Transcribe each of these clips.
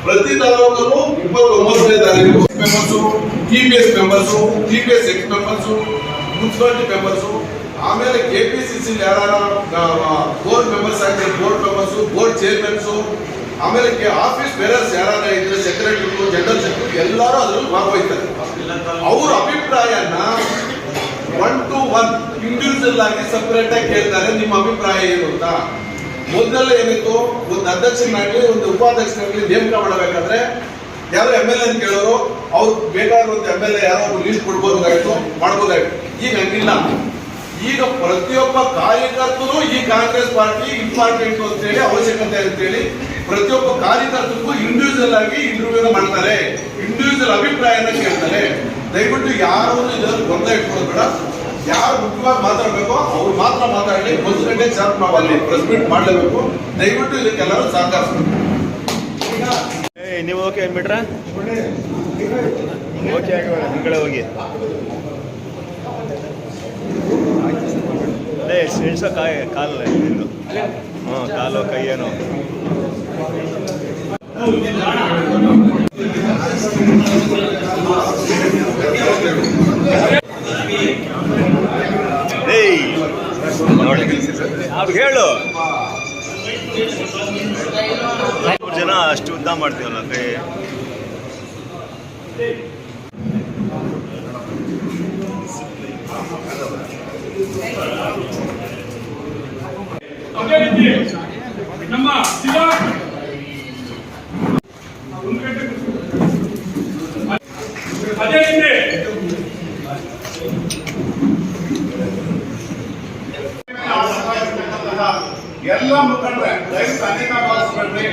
ಪ್ರತಿ ತಾಲೂಕಲ್ಲೂ 29ನೇ ತಾರೀಕು members, TPS members, TPS X members, municipality members, ಆಮೇಲೆ KPCC ಯಾರು ಬೋರ್ಡ್ ಮೆಂಬರ್ಸ್ ಆಗಿದ್ರೆ ಬೋರ್ಡ್ ಮೆಂಬರ್ಸು, ಬೋರ್ಡ್ ಚೇರ್ಮನ್ಸು, ಆಮೇಲೆ ಆಫೀಸ್ ಬೇರರ್ಸ್ ಯಾರು ಇದ್ರೆ ಸೆಕ್ರೆಟರಿ, ಜನರಲ್ ಸೆಕ್ರೆಟರಿ ಎಲ್ಲರೂ ಅದರಲ್ಲಿ ಭಾಗವಹಿಸ್ತಾರೆ. ಅವ್ರ ಅಭಿಪ್ರಾಯನ 1 to 1 ಇಂಡಿವಿಜುವಲ್ ಆಗಿ ಸಪರೇಟ್ ಆಗಿ ಕೇಳ್ತಾರೆ. ನಿಮ್ಮ ಅಭಿಪ್ರಾಯ ಏನು ಅಂತ ಮೊದಲೆಲ್ಲ ಏನಿತ್ತು, ಒಂದು ಅಧ್ಯಕ್ಷನಾಗ್ಲಿ ಒಂದು ಉಪಾಧ್ಯಕ್ಷನಾಗ್ಲಿ ನೇಮಕ ಮಾಡಬೇಕಾದ್ರೆ ಯಾರು MLA ಅಂತ ಕೇಳೋರು, ಅವ್ರು ಬೇಕಾಗಿರುವಂತ MLA ಯಾರೋ ಒಬ್ರು ಲೀಸ್ಟ್ ಕೊಡ್ಬೋದಾಗಿತ್ತು, ಮಾಡ್ಬೋದಾಗಿತ್ತು. ಈಗ ಹಂಗಿಲ್ಲ. ಈಗ ಪ್ರತಿಯೊಬ್ಬ ಕಾರ್ಯಕರ್ತರು ಈ ಕಾಂಗ್ರೆಸ್ ಪಾರ್ಟಿ ಇಂಪಾರ್ಟೆಂಟ್ ಅಂತ ಹೇಳಿ, ಅವಶ್ಯಕತೆ ಅಂತೇಳಿ ಪ್ರತಿಯೊಬ್ಬ ಕಾರ್ಯಕರ್ತರಿಗೂ ಇಂಡಿವಿಜುವಲ್ ಆಗಿ ಇಂಟರ್ವ್ಯೂ ಮಾಡ್ತಾರೆ, ಇಂಡಿವಿಜುವಲ್ ಅಭಿಪ್ರಾಯನ ಕೇಳ್ತಾರೆ. ದಯವಿಟ್ಟು ಯಾರು ಇದರಲ್ಲಿ ಗೊಂದಲ ಇಟ್ಕೊಳ್ಳೋದು ಬೇಡ. ಯಾರು ಮುಖ್ಯವಾಗಿ ಮಾತಾಡಬೇಕೋ ಅವ್ರು ಮಾತ್ರ ಮಾತಾಡಲಿ. 1 ಗಂಟೆ ಚಾರ್ಜ್ ನಾವು ಅಲ್ಲಿ ಪ್ರೆಸ್ ಮೀಟ್ ಮಾಡಲೇಬೇಕು. ದಯವಿಟ್ಟು ಇದಕ್ಕೆಲ್ಲರೂ ಸಹಕರಿಸಬೇಕು. ನೀವು ಓಕೆ ಅಂದ್ಬಿಟ್ರೆ ಓಕೆ ಆಗಿ ಹಿಂಗಡೆ ಹೋಗಿ ಅದೇ ಸಿಡ್ಸೋ ಕಾಲಲ್ಲ ನಿಂದು. ಕಾಲು ಕೈಯೇನು ನೋಡಿ ಅವ್ರು ಹೇಳು. 3 ಜನ ಅಷ್ಟು ಉದ್ದ ಮಾಡ್ತೀವಲ್ಲ ಕೈ. ಅದೇ ರೀತಿ ನಮ್ಮ ಶಿರಾ ಅದೇ ರೀತಿ ಎಲ್ಲ ಮುಖಂಡರೆ ದಯವಿಟ್ಟು ಅನೇಕ ಭಾಗವಹಿಸಬೇಡ್ರಿ.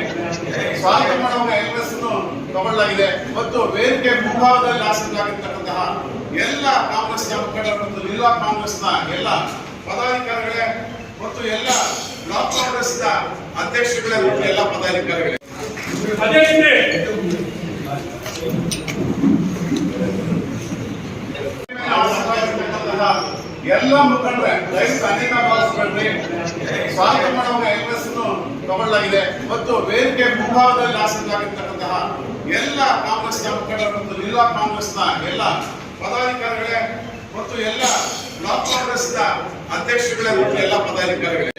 ಸ್ವಾಗತ ಮಾಡುವ ಎಲ್ಲರನ್ನು ತಗೊಳ್ಳಲಾಗಿದೆ ಮತ್ತು ವೇದಿಕೆ ಮುಂಭಾಗದಲ್ಲಿ ಆಸಕ್ತರಾಗಿರ್ತಕ್ಕಂತಹ ಎಲ್ಲ ಕಾಂಗ್ರೆಸ್ನ ಮುಖಂಡರು ಮತ್ತು ಜಿಲ್ಲಾ ಕಾಂಗ್ರೆಸ್ನ ಎಲ್ಲ ಪದಾಧಿಕಾರಿಗಳೇ ಮತ್ತು ಎಲ್ಲ ಬ್ಲಾಕ್ ಕಾಂಗ್ರೆಸ್ನ ಅಧ್ಯಕ್ಷರುಗಳೇ ಮತ್ತು ಎಲ್ಲ ಪದಾಧಿಕಾರಿಗಳೇ, ಅದೇ ರೀತಿ ಎಲ್ಲ ಮುಖಂಡರೆ ದಯವಿಟ್ಟು ಅನೇಕ ಭಾಗವಹಿಸಬೇಡ್ರಿ. ಸ್ವಾಗತ ಮಾಡುವ ಎಲ್ಲರನ್ನು ತಗೊಳ್ಳಲಾಗಿದೆ ಮತ್ತು ವೇದಿಕೆ ಮುಂಭಾಗದಲ್ಲಿ ಆಸಕ್ತರಾಗಿರ್ತಕ್ಕಂತಹ ಎಲ್ಲ ಕಾಂಗ್ರೆಸ್ನ ಮುಖಂಡರು ಮತ್ತು ಜಿಲ್ಲಾ ಕಾಂಗ್ರೆಸ್ನ ಎಲ್ಲ ಪದಾಧಿಕಾರಿಗಳೇ ಮತ್ತು ಎಲ್ಲ ಬ್ಲಾಕ್ ಕಾಂಗ್ರೆಸ್ನ ಅಧ್ಯಕ್ಷರುಗಳೇ ಮತ್ತು ಎಲ್ಲ ಪದಾಧಿಕಾರಿಗಳೇ.